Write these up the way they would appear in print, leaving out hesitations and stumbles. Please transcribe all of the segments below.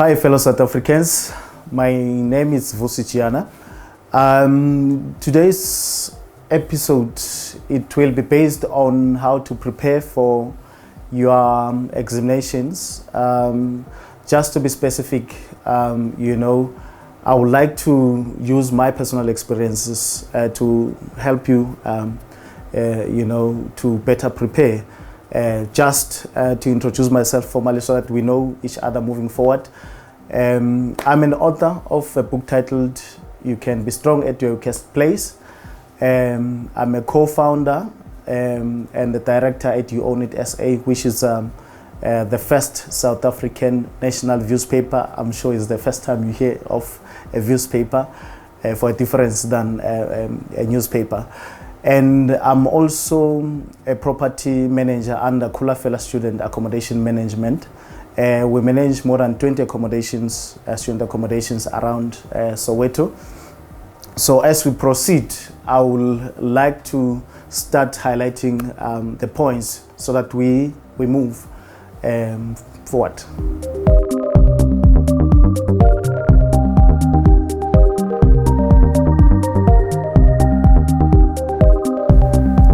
Hi, fellow South Africans. My name is Vusi Jiyana. Today's episode, it will be based on how to prepare for your examinations. Just to be specific, I would like to use my personal experiences to help you, to better prepare. Just to introduce myself formally so that we know each other moving forward. I'm an author of a book titled You Can Be Strong at Your Weakest Place. I'm a co-founder and the director at You Own It SA, which is the first South African national newspaper. I'm sure it's the first time you hear of a newspaper for a difference than a newspaper. And I'm also a property manager under Kulafela Student Accommodation Management. We manage more than 20 accommodations, student accommodations around Soweto. So as we proceed, I would like to start highlighting the points so that we move forward.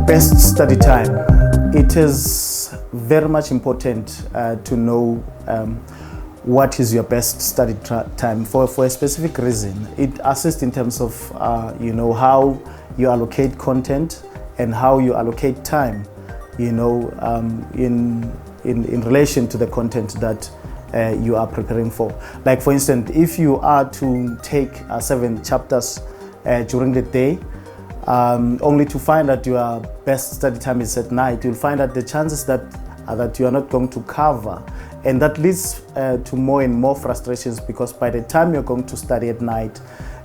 Best study time. It is very much important to know what is your best study time for a specific reason. It assists in terms of how you allocate content and how you allocate time, in relation to the content that you are preparing for. Like for instance, if you are to take 7 chapters during the day, only to find that your best study time is at night, you'll find that the chances that you are not going to cover, and that leads to more and more frustrations, because by the time you're going to study at night,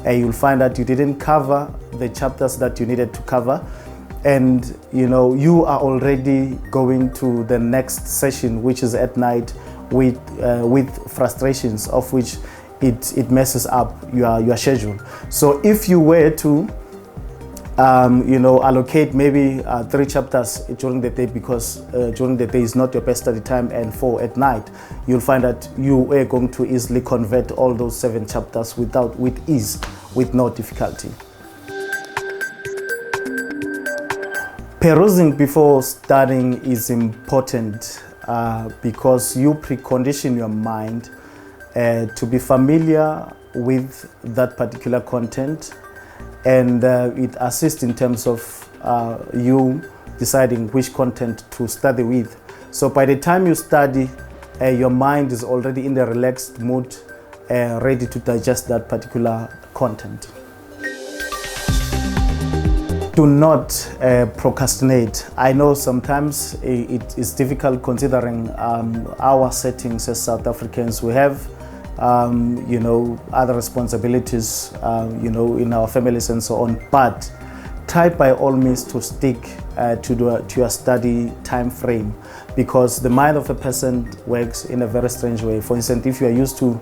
you'll find that you didn't cover the chapters that you needed to cover, and you are already going to the next session, which is at night, with frustrations of which it messes up your schedule. So if you were to allocate maybe 3 chapters during the day, because during the day is not your best study time, and 4 at night, you'll find that you are going to easily convert all those 7 chapters with ease, with no difficulty. Perusing before studying is important because you precondition your mind to be familiar with that particular content, and it assists in terms of you deciding which content to study with. So by the time you study, your mind is already in the relaxed mood, ready to digest that particular content. Do not procrastinate. I know sometimes it is difficult considering our settings as South Africans. We have other responsibilities, in our families and so on. But try by all means to stick to your study time frame, because the mind of a person works in a very strange way. For instance, if you are used to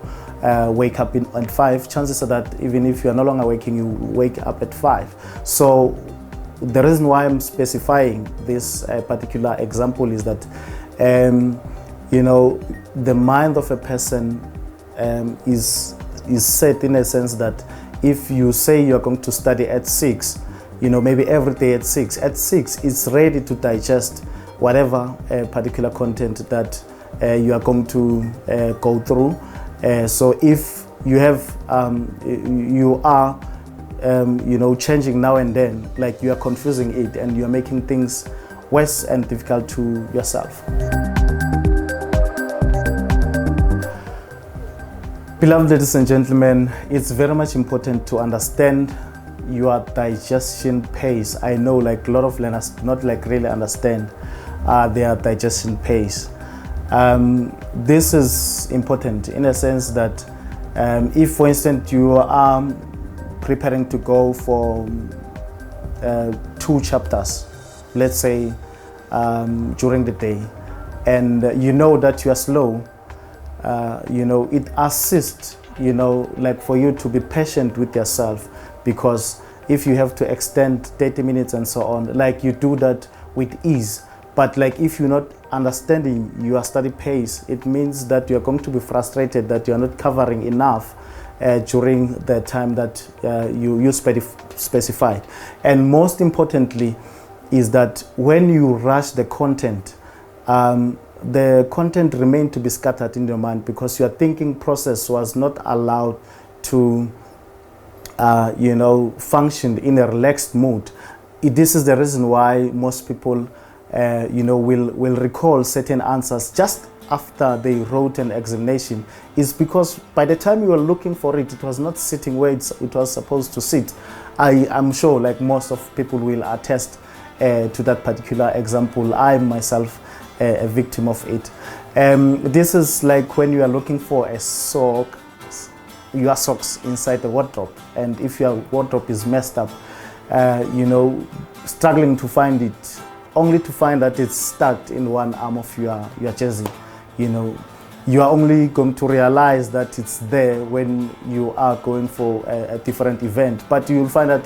wake up at 5, chances are that even if you are no longer waking, you wake up at 5. So the reason why I'm specifying this particular example is that, the mind of a person is set in a sense that if you say you're going to study at 6, maybe every day at 6, it's ready to digest whatever particular content that you are going to go through. So if you have, you are, changing now and then, like you are confusing it and you are making things worse and difficult to yourself. Beloved ladies and gentlemen, it's very much important to understand your digestion pace. I know like a lot of learners do not really understand their digestion pace. This is important in a sense that if, for instance, you are preparing to go for 2 chapters, let's say, during the day, and you know that you are slow, it assists, like for you to be patient with yourself, because if you have to extend 30 minutes and so on, like you do that with ease. But like if you're not understanding your study pace, it means that you're going to be frustrated that you're not covering enough during the time that you specified. And most importantly is that when you rush the content remained to be scattered in your mind because your thinking process was not allowed to function in a relaxed mood. This is the reason why most people will recall certain answers just after they wrote an examination, is because by the time you were looking for it, it was not sitting where it was supposed to sit. I'm sure like most of people will attest to that particular example. I myself a victim of it. This is like when you are looking for your socks inside the wardrobe, and if your wardrobe is messed up, struggling to find it, only to find that it's stuck in one arm of your jersey. You are only going to realize that it's there when you are going for a different event, but you'll find that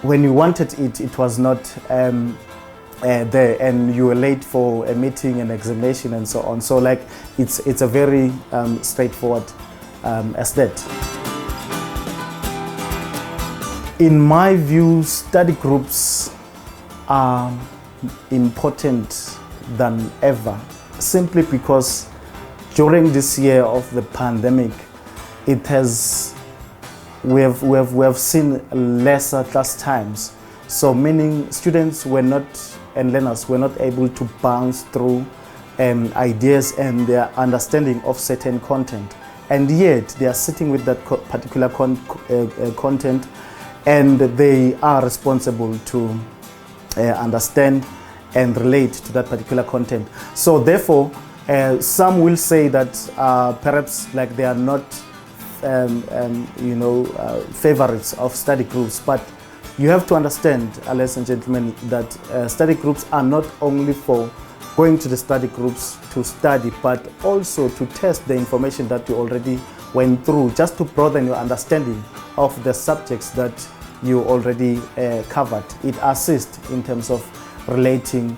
when you wanted it, it was not there, and you were late for a meeting, an examination, and so on. So like it's a very straightforward aesthetic. In my view, study groups are important than ever, simply because during this year of the pandemic, we have seen lesser class times. So meaning students were not, and learners were not able to bounce through ideas and their understanding of certain content. And yet they are sitting with that particular content, and they are responsible to understand and relate to that particular content. So therefore, some will say that perhaps like they are not favorites of study groups, but you have to understand, ladies and gentlemen, that study groups are not only for going to the study groups to study, but also to test the information that you already went through, just to broaden your understanding of the subjects that you already covered. It assists in terms of relating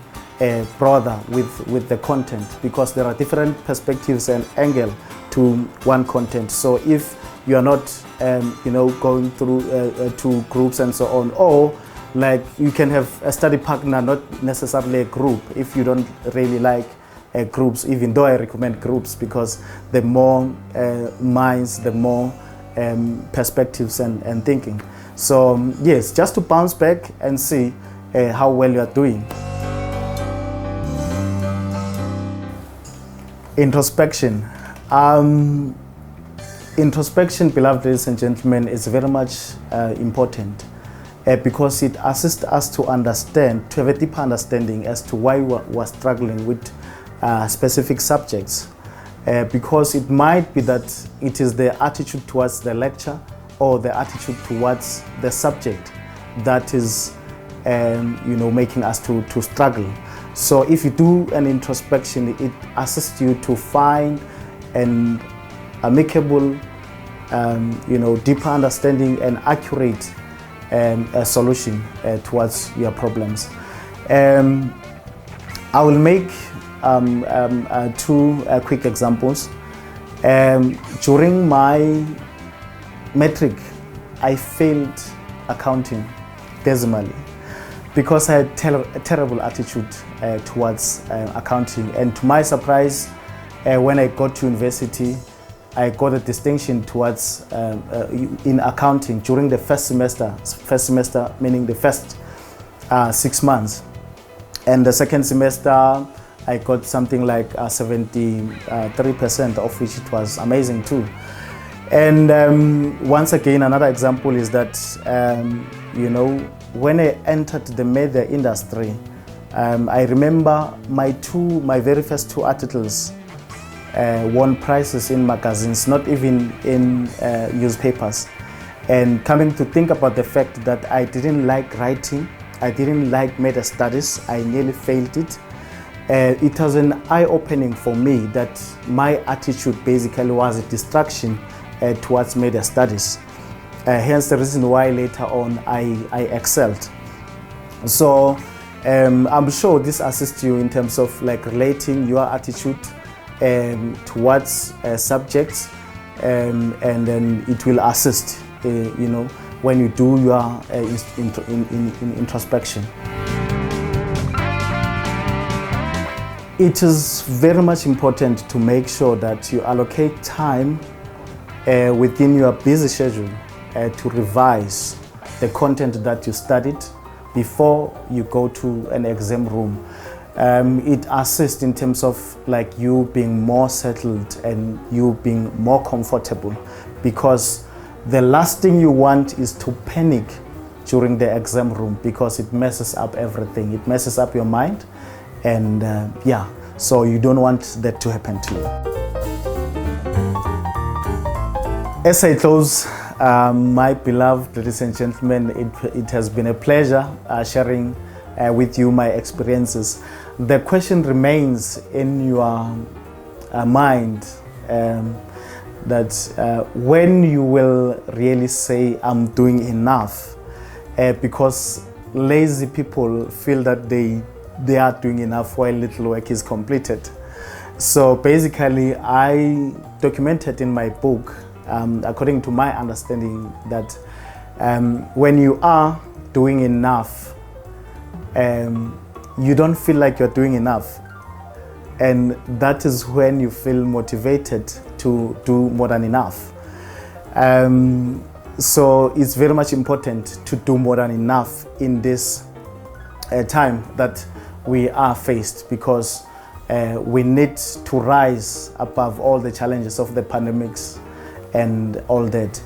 broader with the content, because there are different perspectives and angle to one content. So if you are not going through two groups and so on, or like you can have a study partner, not necessarily a group, if you don't really like groups, even though I recommend groups, because the more minds, the more perspectives and thinking. So yes, just to bounce back and see how well you are doing. Introspection. Introspection, beloved ladies and gentlemen, is very much important because it assists us to understand, to have a deeper understanding as to why we're struggling with specific subjects. Because it might be that it is the attitude towards the lecture or the attitude towards the subject that is making us to struggle. So if you do an introspection, it assists you to find an amicable, deeper understanding and accurate a solution towards your problems. I will make two quick examples. During my metric, I failed accounting decimally because I had a terrible attitude towards accounting. And to my surprise, when I got to university, I got a distinction towards in accounting during the first semester meaning the first 6 months. And the second semester, I got something like 73%, of which it was amazing too. And once again, another example is that, when I entered the media industry, I remember my very first two articles won prizes in magazines, not even in newspapers. And coming to think about the fact that I didn't like writing, I didn't like media studies, I nearly failed it. It was an eye-opening for me that my attitude basically was a distraction towards media studies. Hence the reason why later on I excelled. So I'm sure this assists you in terms of like relating your attitude towards subjects, and then it will assist, when you do your introspection. It is very much important to make sure that you allocate time within your busy schedule to revise the content that you studied before you go to an exam room. It assists in terms of like you being more settled and you being more comfortable, because the last thing you want is to panic during the exam room, because it messes up everything. It messes up your mind, and so you don't want that to happen to you. As I close, my beloved ladies and gentlemen, it has been a pleasure sharing with you my experiences. The question remains in your mind, that when you will really say, I'm doing enough, because lazy people feel that they are doing enough while little work is completed. So basically, I documented in my book, according to my understanding, that when you are doing enough, you don't feel like you're doing enough. And that is when you feel motivated to do more than enough. So it's very much important to do more than enough in this time that we are faced, because we need to rise above all the challenges of the pandemics and all that.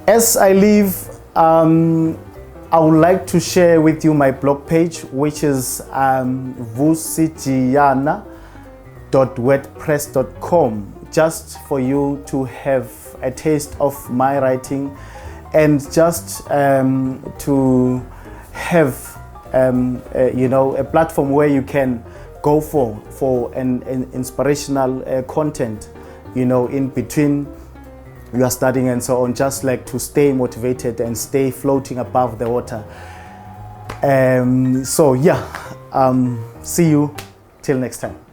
As I leave, I would like to share with you my blog page, which is vusijiyana.wordpress.com, just for you to have a taste of my writing, and just to have a platform where you can go for an inspirational content, in between you are studying and so on, just like to stay motivated and stay floating above the water. See you till next time.